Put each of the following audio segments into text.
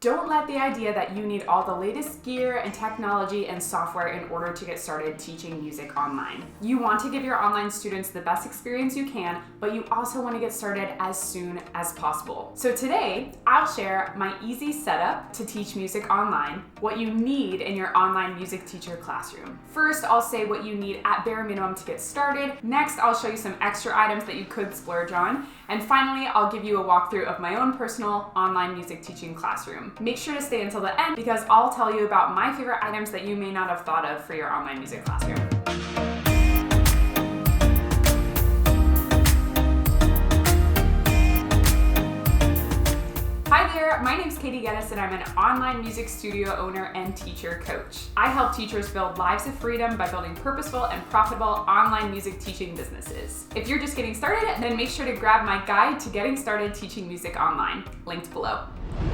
Don't let the idea that you need all the latest gear and technology and software in order to get started teaching music online. You want to give your online students the best experience you can, but you also want to get started as soon as possible. So today, I'll share my easy setup to teach music online, what you need in your online music teacher classroom. First, I'll say what you need at bare minimum to get started. Next, I'll show you some extra items that you could splurge on. And finally, I'll give you a walkthrough of my own personal online music teaching classroom. Make sure to stay until the end because I'll tell you about my favorite items that you may not have thought of for your online music classroom. Hi there, my name's Katie Geddes and I'm an online music studio owner and teacher coach. I help teachers build lives of freedom by building purposeful and profitable online music teaching businesses. If you're just getting started, then make sure to grab my guide to getting started teaching music online, linked below.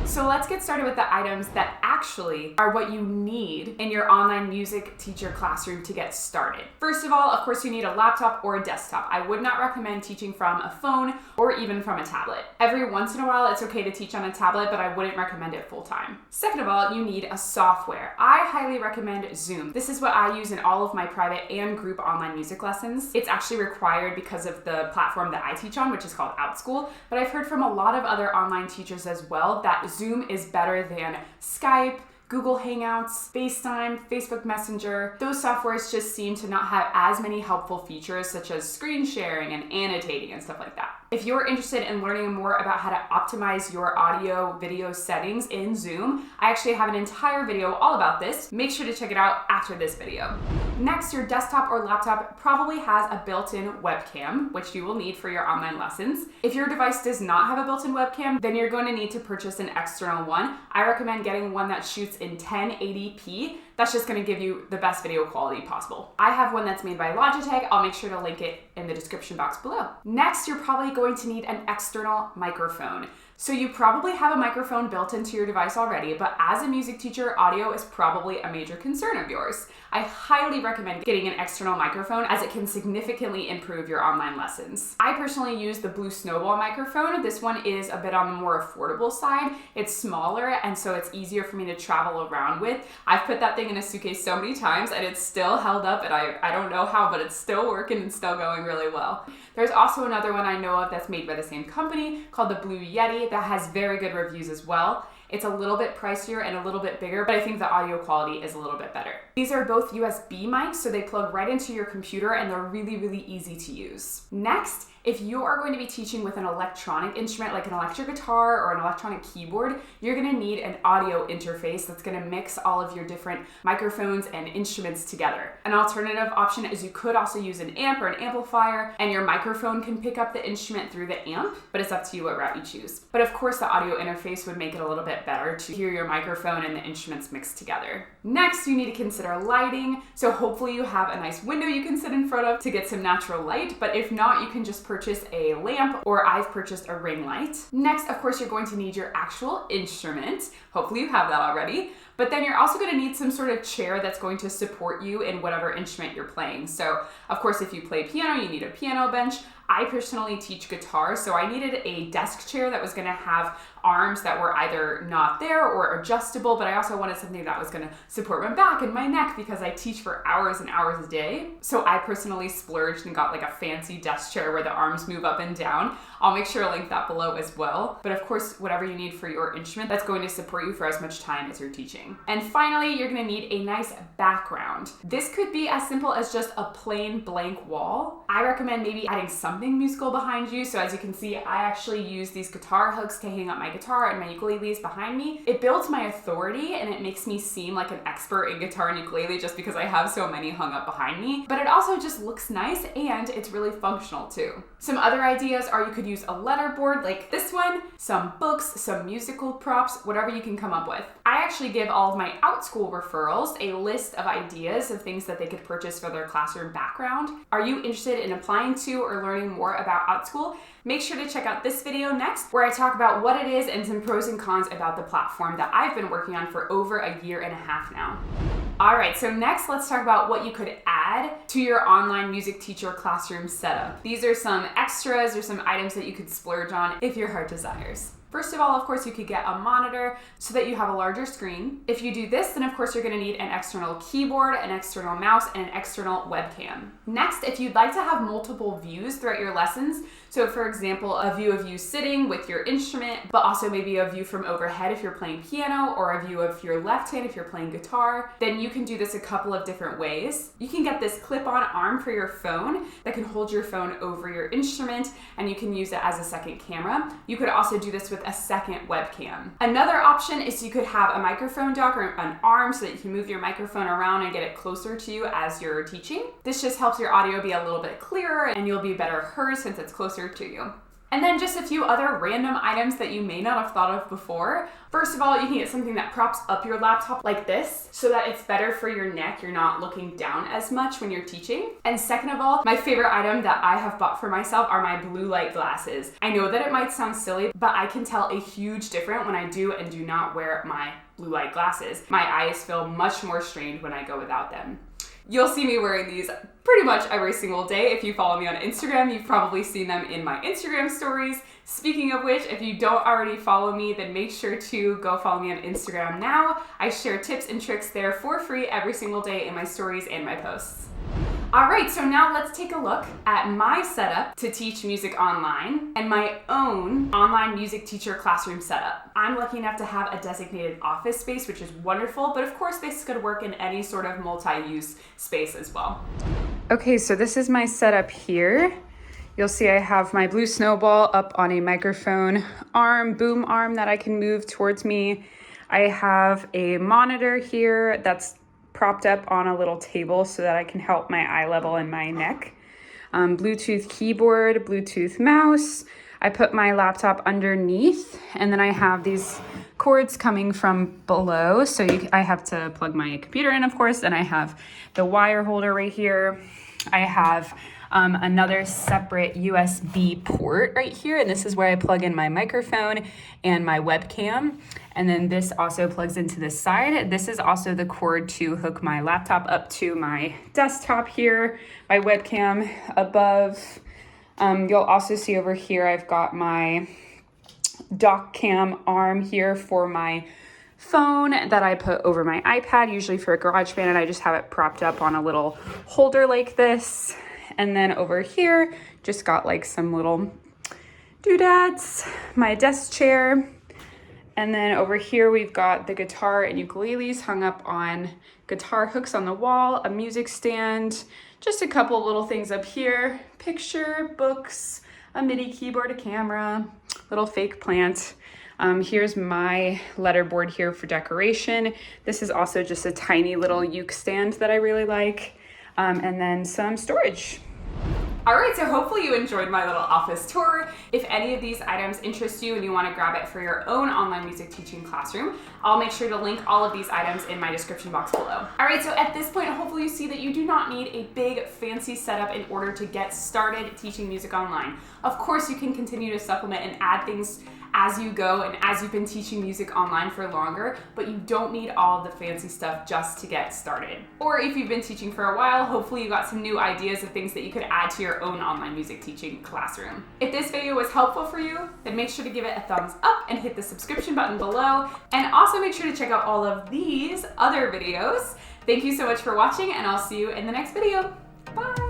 So let's get started with the items that actually are what you need in your online music teacher classroom to get started. First of all, of course, you need a laptop or a desktop. I would not recommend teaching from a phone or even from a tablet. Every once in a while, it's okay to teach on a tablet, but I wouldn't recommend it full time. Second of all, you need a software. I highly recommend Zoom. This is what I use in all of my private and group online music lessons. It's actually required because of the platform that I teach on, which is called OutSchool, but I've heard from a lot of other online teachers as well that Zoom is better than Skype, Google Hangouts, FaceTime, Facebook Messenger. Those softwares just seem to not have as many helpful features such as screen sharing and annotating and stuff like that. If you're interested in learning more about how to optimize your audio video settings in Zoom, I actually have an entire video all about this. Make sure to check it out after this video. Next, your desktop or laptop probably has a built-in webcam, which you will need for your online lessons. If your device does not have a built-in webcam, then you're going to need to purchase an external one. I recommend getting one that shoots in 1080p. That's just going to give you the best video quality possible. I have one that's made by Logitech. I'll make sure to link it in the description box below. Next, you're probably going to need an external microphone. So you probably have a microphone built into your device already, but as a music teacher, audio is probably a major concern of yours. I highly recommend getting an external microphone as it can significantly improve your online lessons. I personally use the Blue Snowball microphone. This one is a bit on the more affordable side. It's smaller and so it's easier for me to travel around with. I've put that thing in a suitcase so many times and it's still held up and I don't know how, but it's still working and still going really well. There's also another one I know of that's made by the same company called the Blue Yeti that has very good reviews as well. It's a little bit pricier and a little bit bigger, but I think the audio quality is a little bit better. These are both USB mics, so they plug right into your computer and they're really, really easy to use. Next, if you are going to be teaching with an electronic instrument like an electric guitar or an electronic keyboard, you're going to need an audio interface that's going to mix all of your different microphones and instruments together. An alternative option is you could also use an amp or an amplifier, and your microphone can pick up the instrument through the amp, but it's up to you what route you choose. But of course, the audio interface would make it a little bit better to hear your microphone and the instruments mixed together. Next, you need to consider lighting. So hopefully you have a nice window you can sit in front of to get some natural light, but if not, you can just purchase a lamp, or I've purchased a ring light. Next, of course, you're going to need your actual instrument. Hopefully you have that already. But then you're also going to need some sort of chair that's going to support you in whatever instrument you're playing. So, of course, if you play piano, you need a piano bench. I personally teach guitar, so I needed a desk chair that was going to have arms that were either not there or adjustable, but I also wanted something that was going to support my back and my neck because I teach for hours and hours a day. So I personally splurged and got like a fancy desk chair where the arms move up and down. I'll make sure to link that below as well. But of course, whatever you need for your instrument, that's going to support you for as much time as you're teaching. And finally, you're going to need a nice background. This could be as simple as just a plain blank wall. I recommend maybe adding something musical behind you. So as you can see, I actually use these guitar hooks to hang up my guitar and my ukuleles behind me. It builds my authority and it makes me seem like an expert in guitar and ukulele just because I have so many hung up behind me. But it also just looks nice and it's really functional too. Some other ideas are you could use a letterboard like this one, some books, some musical props, whatever you can come up with. I actually give all of my OutSchool referrals a list of ideas of things that they could purchase for their classroom background. Are you interested in applying to or learning more about OutSchool? Make sure to check out this video next, where I talk about what it is and some pros and cons about the platform that I've been working on for over a year and a half now. All right, so next let's talk about what you could add to your online music teacher classroom setup. These are some extras or some items that you could splurge on if your heart desires. First of all, of course, you could get a monitor so that you have a larger screen. If you do this, then of course you're gonna need an external keyboard, an external mouse, and an external webcam. Next, if you'd like to have multiple views throughout your lessons, so for example, a view of you sitting with your instrument, but also maybe a view from overhead if you're playing piano, or a view of your left hand if you're playing guitar, then you can do this a couple of different ways. You can get this clip-on arm for your phone that can hold your phone over your instrument, and you can use it as a second camera. You could also do this with a second webcam. Another option is you could have a microphone dock or an arm so that you can move your microphone around and get it closer to you as you're teaching. This just helps your audio be a little bit clearer and you'll be better heard since it's closer to you. And then just a few other random items that you may not have thought of before. First of all, you can get something that props up your laptop like this so that it's better for your neck. You're not looking down as much when you're teaching. And second of all, my favorite item that I have bought for myself are my blue light glasses. I know that it might sound silly, but I can tell a huge difference when I do and do not wear my blue light glasses. My eyes feel much more strained when I go without them. You'll see me wearing these pretty much every single day. If you follow me on Instagram, you've probably seen them in my Instagram stories. Speaking of which, if you don't already follow me, then make sure to go follow me on Instagram now. I share tips and tricks there for free every single day in my stories and my posts. All right, so now let's take a look at my setup to teach music online and my own online music teacher classroom setup. I'm lucky enough to have a designated office space, which is wonderful, but of course this could work in any sort of multi-use space as well. Okay, so this is my setup here. You'll see I have my blue snowball up on a microphone arm, boom arm that I can move towards me. I have a monitor here that's propped up on a little table so that I can help my eye level and my neck. Bluetooth keyboard, Bluetooth mouse. I put my laptop underneath, and then I have these cords coming from below. So I have to plug my computer in, of course, and I have the wire holder right here. I have another separate USB port right here, and this is where I plug in my microphone and my webcam. And then this also plugs into this side. This is also the cord to hook my laptop up to my desktop here, my webcam above. You'll also see over here I've got my dock cam arm here for my phone that I put over my iPad, usually for a GarageBand, and I just have it propped up on a little holder like this. And then over here, just got like some little doodads, my desk chair. And then over here, we've got the guitar and ukuleles hung up on guitar hooks on the wall, a music stand, just a couple little things up here, picture, books, a MIDI keyboard, a camera, little fake plant. Here's my letterboard here for decoration. This is also just a tiny little uke stand that I really like. And then some storage. All right, so hopefully you enjoyed my little office tour. If any of these items interest you and you want to grab it for your own online music teaching classroom, I'll make sure to link all of these items in my description box below. All right, so at this point, hopefully you see that you do not need a big fancy setup in order to get started teaching music online. Of course, you can continue to supplement and add things as you go and as you've been teaching music online for longer, but you don't need all of the fancy stuff just to get started. Or if you've been teaching for a while, hopefully you got some new ideas of things that you could add to your own online music teaching classroom. If this video was helpful for you, then make sure to give it a thumbs up and hit the subscription button below. And also make sure to check out all of these other videos. Thank you so much for watching, and I'll see you in the next video. Bye!